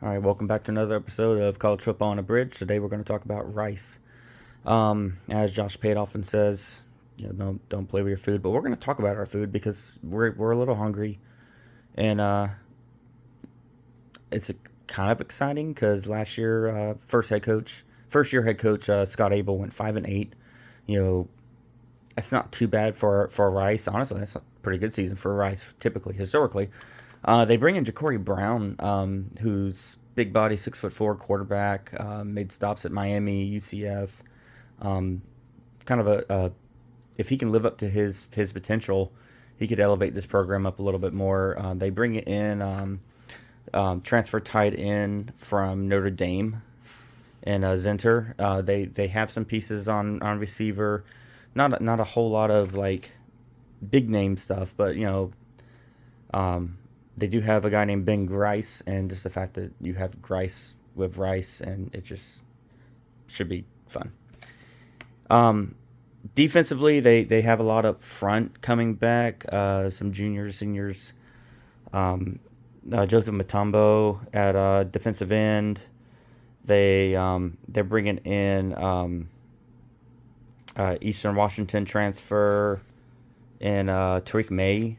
All right, welcome back to another episode of College Football on a Bridge. Today we're going to talk about rice. As Josh Pate often says, don't play with your food, but we're going to talk about our food because we're a little hungry, and it's kind of exciting because last year, first year head coach Scott Abel went 5-8. You know, that's not too bad for Rice. Honestly, that's a pretty good season for Rice. Typically, historically, they bring in Ja'Cory Brown, who's big body, 6'4" quarterback. Made stops at Miami, UCF. Um, kind of a if he can live up to his potential, he could elevate this program up a little bit more. They bring in transfer tight end from Notre Dame and Zenter. They have some pieces on receiver. Not a whole lot of like big name stuff, but um, they do have a guy named Ben Grice, and just the fact that you have Grice with Rice, and it just should be fun. Um, Defensively, they have a lot up front coming back. Some juniors, seniors. Um, Joseph Matumbo at defensive end. They're bringing in Eastern Washington transfer and Tariq May.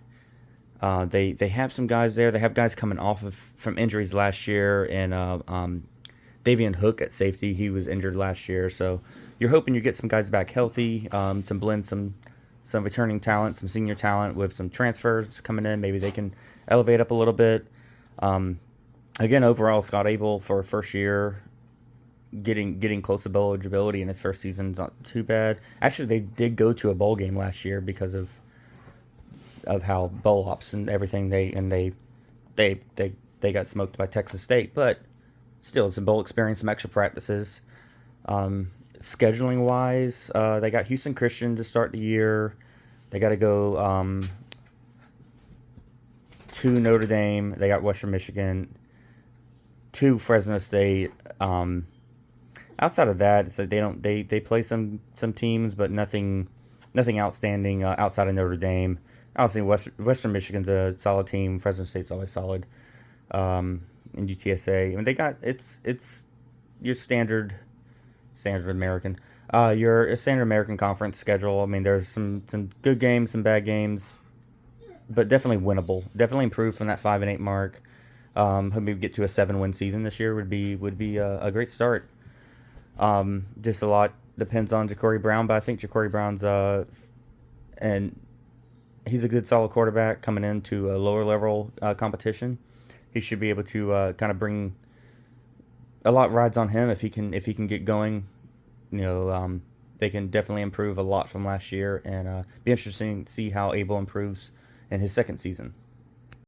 They have some guys there. They have guys coming off of from injuries last year, and Davian Hook at safety. He was injured last year, so you're hoping you get some guys back healthy. Some returning talent, some senior talent with some transfers coming in. Maybe they can elevate up a little bit. Um, Again, overall, Scott Abel for a first year, getting close to bowl eligibility in his first season's not too bad. Actually, they did go to a bowl game last year because of how bowl ops and everything they got smoked by Texas State, but still it's a bowl experience, some extra practices. Scheduling wise, they got Houston Christian to start the year. They got to go to Notre Dame. They got Western Michigan, to Fresno State. Outside of that, it's like they play some teams, but nothing outstanding outside of Notre Dame. Obviously, Western Michigan's a solid team. Fresno State's always solid. And UTSA. I mean, they got it's your standard American. Your standard American conference schedule. I mean, there's some good games, some bad games, but definitely winnable. Definitely improved from that 5-8 mark. Maybe get to a 7-win season this year would be a great start. Just a lot depends on Ja'Cory Brown, but I think Ja'Cory Brown's and he's a good solid quarterback coming into a lower level competition. He should be able to kind of bring a lot rides on him if he can get going. They can definitely improve a lot from last year, and be interesting to see how Abel improves in his second season.